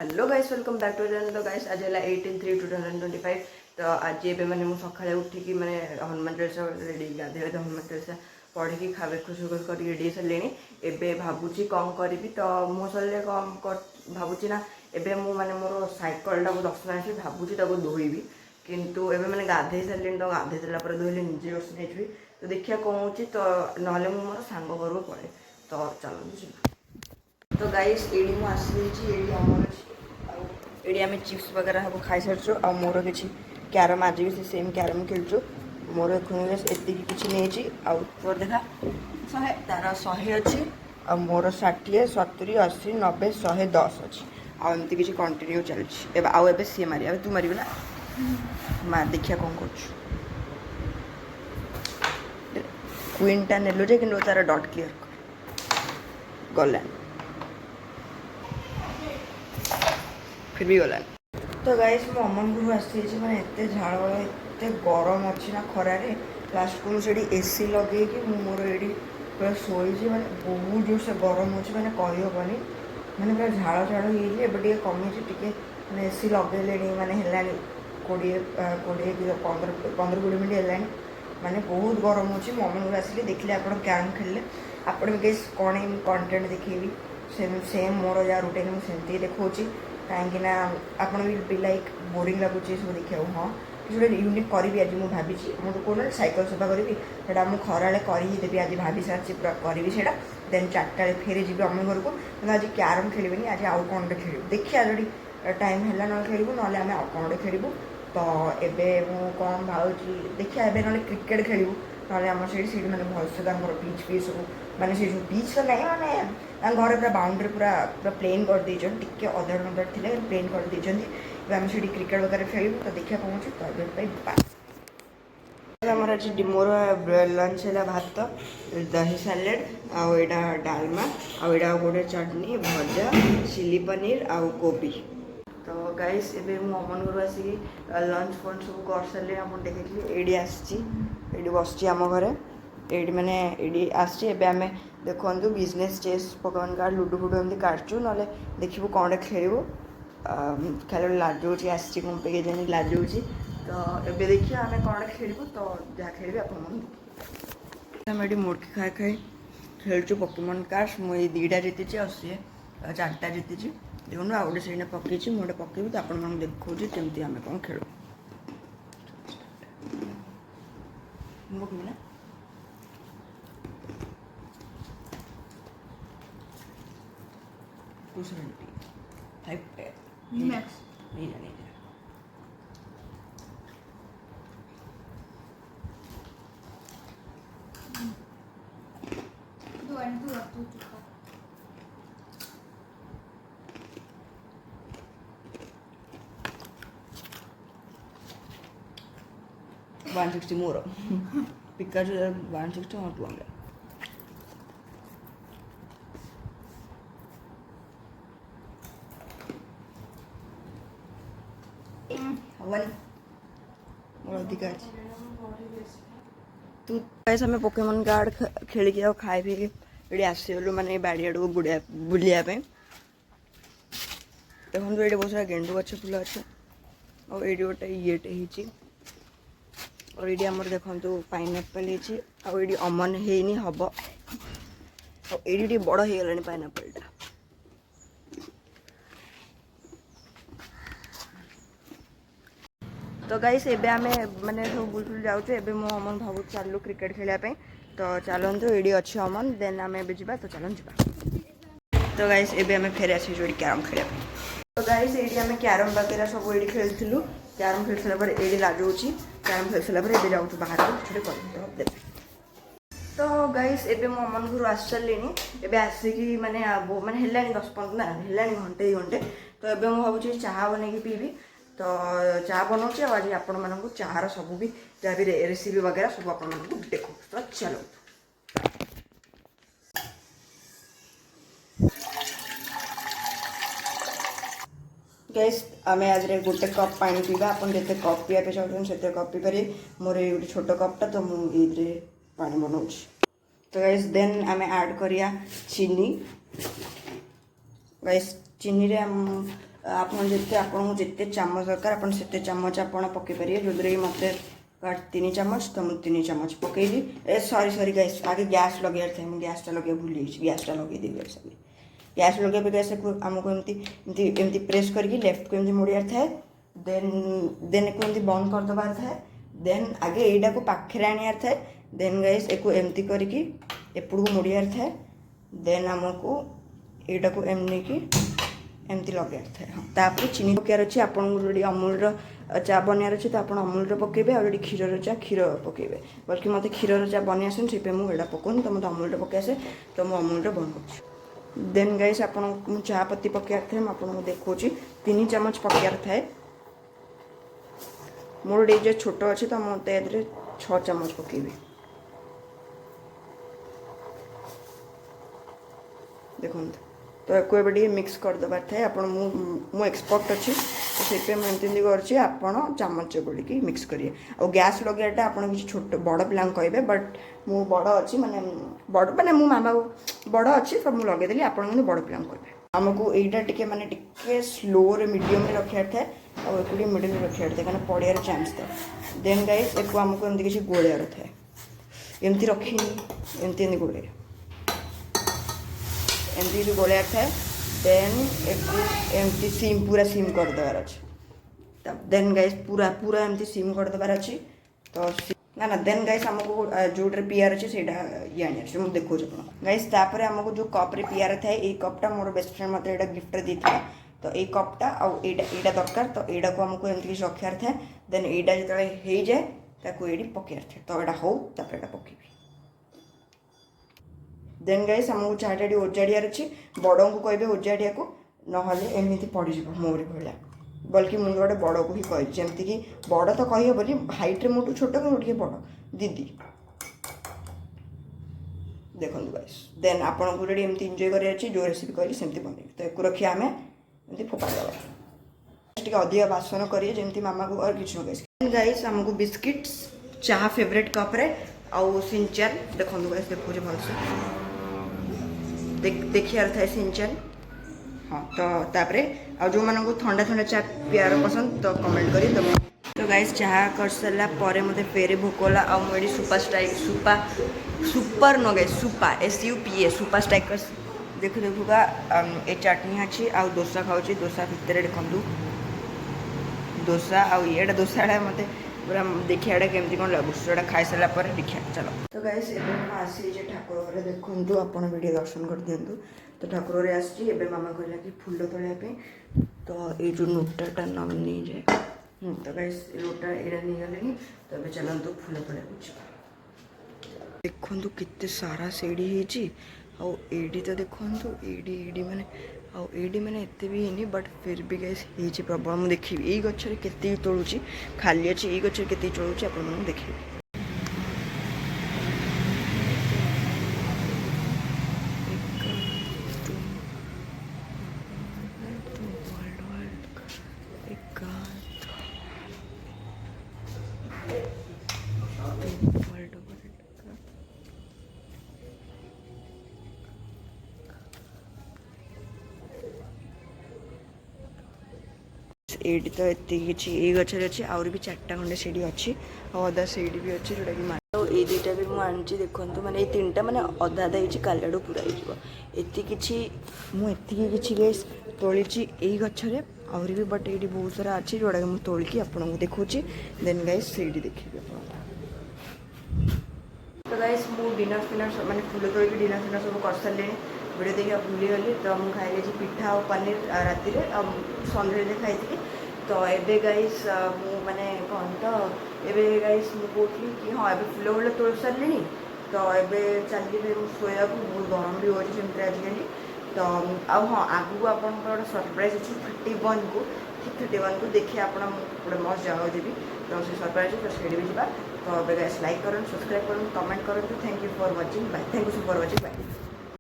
Hello guys welcome back to channel. तो guys आज है 18/3/2025। तो आज ये मैंने मु सकाଳେ उठिकी मैंने हनुमान चालीसा रेडी गाधे हनुमान चालीसा पढ़ी खावे खुशुख कर रेडी सारे एबे भावुची कौन करी तो मो सर कौन भावुची ना एबे मु माने मोर साइकल टाक दर्शन आसी भावुची धोईबी किंतु एबे मैंने गाधे सारे तो गाधे देला धोले निजे बस नहीं तो देखिए कौन हो तो ना मोर सांग घर पड़े तो चलो। तो गाइस एडी मु आसी आमर ये आम चिप्स वगैरह सब खाई सारी आ मोर कि क्यारम आज भी सेम क्यारम खेलु मोर एति किसी नहीं आर देखा 100 तार 100 अच्छी आ मोर 60 70 80 90 110 अच्छी आमती किसी कंटिन्यू चलती आउ सी मारे तू मार ना मार देखिए कौन कर क्वीनटा नेलु जे कि तार डट क्लीयर गला फिर भी गला। तो गाइस मो अमन गुरु आसी मैंने एत झाड़ एत गरम अच्छी ना खरारे लास्ट को मुझे एसी लगे कि मोर ये पूरा शोची मैंने बहुत जोर से गरम हो मैंने कहीहबनी मैंने पूरा झाड़ झाड़ हो कमी मैंने एसी लगे मैंने है 15-20 मिनट है मैंने बहुत गरम हो अमन गुरु आसिले देखिले आप कैरम खेलिले आप कौन कंटेंट देखेबी सेम मोर जहाँ रुटीन मुझे देखा कहीं आप भी लाइक बोरिंग लगुच सब देखा हाँ किसी गोटे यूनिक करी आज मुझे भावी मुझे कौन सैकल सफा करी से मुझे खराले करदेवी आज भाभी सारी पूरा करी से देन 4टा फेरी जी अम्म घर को आज क्यारम खेल आज आउ कौन खेल देखिए जब टाइम है ना खेलू ना आम आउ कौन खेलू तो एबे मु कौन भावी देखिए एवं ना क्रिकेट खेलू ना आम से मैंने भलसे पिच पी सब मैंने से जो पिच तो नहीं मैंने घर पूरा बाउंड्री पूरा पूरा प्लेन कर देते टी अधड़ मधड़ थे प्लेन कर देते आम से क्रिकेट वगैरह खेलू तो देखिए कौन तो आमर आज मोर लंच है भात दही सालेड आईटा डालमा आईटा गोटे चटनी भजा चिली पनीर आउ कोबी। तो गाइस एबे अमन घर आसिक लंच फंच सब कर सारे आप देखिए ये आसी बस आम घर ये मैंने ये आम देखु business chess Pokemon card ludo फुडु एमती काटचु ना देखू कौन खेलू खेल लाजौच आसी कौन पे जानी लाजौच तो ये देखिए आम कौन खेलू तो जहाँ खेल आम ये मुर्गी खाए खाए खेलु पकेमन कार्ड मुझे 2टा जीति और सी 4टा जीति देखो आ गए से पकई मुझे पकेबी तो आप देखा केमती आम कौन खेलु ना कुछ 5 मैक्स नहीं जाने $160 more because 160 not longer. तू पैसा में पोकेमन कार्ड खेलिकी आ खाई पी ये आसगलु माने बाड़ी आड़ को बुलायापे देखो ये बहुत सारा गेंडु गछ फुल अच्छे और ये गोटे ये और ये आमर देखो पाइनएप्पल ये अमन है हम और ये बड़ हो गला पाइनएप्पलटा तो गाइस एबे आमे माने सब बुलबुल जाऊँ एबे मो अमन भावु चलू क्रिकेट खेलने तो चलतु ये अच्छी अमन देन आम जा तो चलन जा। तो गाइस एबे आमे फेर आसी जो क्यारम खेल तो गाइस ये आम क्यारम वगैरह सब ये खेलु क्यारम खेल सारापर ये लाजौच क्यारम खेल सारापर ये जाऊँ बाहर छोटे कर तो गाइस एबे मो अमन घर आसी सारे एबे आसिकी माने माने है 10-15 ना है घंटे 2 घंटे तो एबे मु भावुँ चाह बनैकी पीबी तो चाह बनाऊँच आज आपण मानक चार सब भी जहाँ भी रेसिपी वगैरह सब आप देखो तो चलो। गाइस आम आज गोटे कप पानी पीवा आप जिते कप पीवा चाहते से कप पी पारे मोर ये छोट कपटा तो मुझे पानी बनाऊँ तो गाइस देन आम ऐड करिया चीनी गाइस चीनी रे ଆପଣ जिते चामच दरकार आप से चामच आप पकईपर जो मत 3 चामच तो मुझे 3 चामच पकईली सॉरी गैस आगे गैस लगे थे मुझे गैसटा लगे भूल गैसटा लगे गैस गैस लगे गैस आमको एमती प्रेस करके लेफ्ट को एमती मोड़ियार थाए देन को एमती बंद करदेबार थाए देन आगे यहीटा को पाखे आनियार थाए देन गैस एक एमती करके एपड़ को मोड़ियार थाए देन आमको यहीटा को एमती लगे थाए हाँ तापर चीनी पकार अच्छे आपको जो अमूल चा बनार अच्छे तो आप अमूल पकेबे और जो क्षीर चा क्षीर पकेबे बल्कि मत क्षीर चा बन आसन से मुझे पकाऊनी तो मत अमूल पके आसे तो मुझे अमूल बनाऊँ देन गाइस आपन चाह पत्ती पकार थे मुझे देखा 3 चामच पकार थाए मोर डे छोट अच्छे तो मुझे 6 चामच पकेबी देखो तो एक मिक्स करदेबार थाए आप एक्सपर्ट अच्छी तो से मुझे कर चामच गोलिकी मिक्स करिए और गैस लगाटा आप छोट बड़ पिला कहे बट मु बड़ अच्छी माने बड़ माने मो मामा बड़ अच्छी तो मुझे लगेदेली आप बड़ पिला कहे आमको यहीटा टिके माने टिके स्लो मीडियम रखार थाए और एक मिडिल रखार थाए क्या पड़ियार चान्स था देन गाइस एक आमको एमती किसी गोलियार थाए एमती रखी एमती गोलिया एमती गोलियार थाए देन एक एमती सीम पूरा सीम कर देवार अच्छे देन गाइस पूरा पूरा एमती सीम कर देवार अच्छे तो ना देन गाइस आमको जोटे पीआर अच्छे से ये आनी मुझे देखो गाइस तापर आमको जो कप्रे पीआर थाए ये कपटा मोर बेस्ट फ्रेंड मत यहाँ गिफ्ट देता तो ये कपटा आईटा दरकार तो यहाँ को आमको एमती किसी रखार थाए देन यहाँ जो हो जाए ताको ये पकार थाए तो यहाँ हो तापर यहाँ पकेबी देन गाइस आमको चाहटा ओजाड़ियार अच्छे बड़ को कहे ओजाड़िया को ना एमती पड़ मोरी भाया बल्कि मुझे गोटे बड़ को ही कही जमती कि बड़ तो कही हेनी हाइट्रे मोटू छोट कि बड़ दीदी देखो गाइस देन आपको जो एमती एंजॉय कर जो रेसिपी करी सेमती बन तो एक रखी आम एमती फोपाड़ देवा अधिक बासन करिए जमती मामा को और किसी गाइस गाइस आमको बिस्किट्स चाह फेवरेट कप्रे आउ सिंचन देखो गाइस देखो भलसे देखियार थाए सिंचन हाँ तो तापरे आ जो मानक ठंडा ठंडा चाह पियार पसंद तो कमेंट करी दब तो गाइस चाह कर सारा पर मत फेरे भोक होला आ मुझे सुपर स्ट्राइक सुपर न गाइस सुपा SUPA सुपर स्ट्राइकर्स देखो देखुगा ये चटनी अच्छी आ डोसा खाऊँ डोसा भितर देखूँ डोसा आईटा डोसा मत पूरा देखिया केमती कौन लगुचा खाई सारा देखिया चलो तो गाइस आसी ठाकुर घरे देखु आप वीडियो दर्शन कर दिंतु तो ठाकुर घरे आसी मामा कहला कि फुल तोड़ापी तो ये जो नोटाटा न नहीं जाए तो गाइस नोटा यहाँ नहीं गले तो ये चलतु फुल तोड़ा देखु केते सारा सीढ़ी होती तो देखु ये माने आईडी मैंने एत भी है बट फिर भी गैस हो प्रबल मुझे देखी यही गचर के तोड़ुची खाली अच्छे यही गचर के तोड़ुची आप देखिए एटी तो ये गचर अच्छे आउरी भी 4टा खंडे सीढ़ी अच्छी और अधा सीढ़ी भी अच्छी जोटा कि तो ये 2टा भी मुझे देखो मैंने ये 3टा मैंने अधा अधा हो काली आड़ पूरा होती गैस तोली यही गचरे आउरी भी बट ये बहुत सारा अच्छी जोटा कि मुझे तोलिकी आपको देखी देन गाइस सीढ़ी देखिए तो गाइस मु डिनर फिनर मैंने फुल तोड़ डिनर फिनर सब कर सारे वीडियो देखिए भूलीगली तो मुझे खाई पिठा और पनीर राति सन्ध्या खाई तो एबे गाइस मैंने कौन तो एबे गाइस मुझे कि हाँ एबे फुल फुल तोड़ सारे तो एबे चलिए शोया को बहुत गरम भी हो आजिकल तो आ हाँ आगू आप सरप्राइज अच्छी 31 को ठीक 31 को देखिए आप मस्त जगह देवी तो से सरप्राइज तो सीढ़ी भी जा तो एबे गाइस लाइक करें सब्सक्राइब करें कमेंट करें thank you for watching bye thank you for watching bye.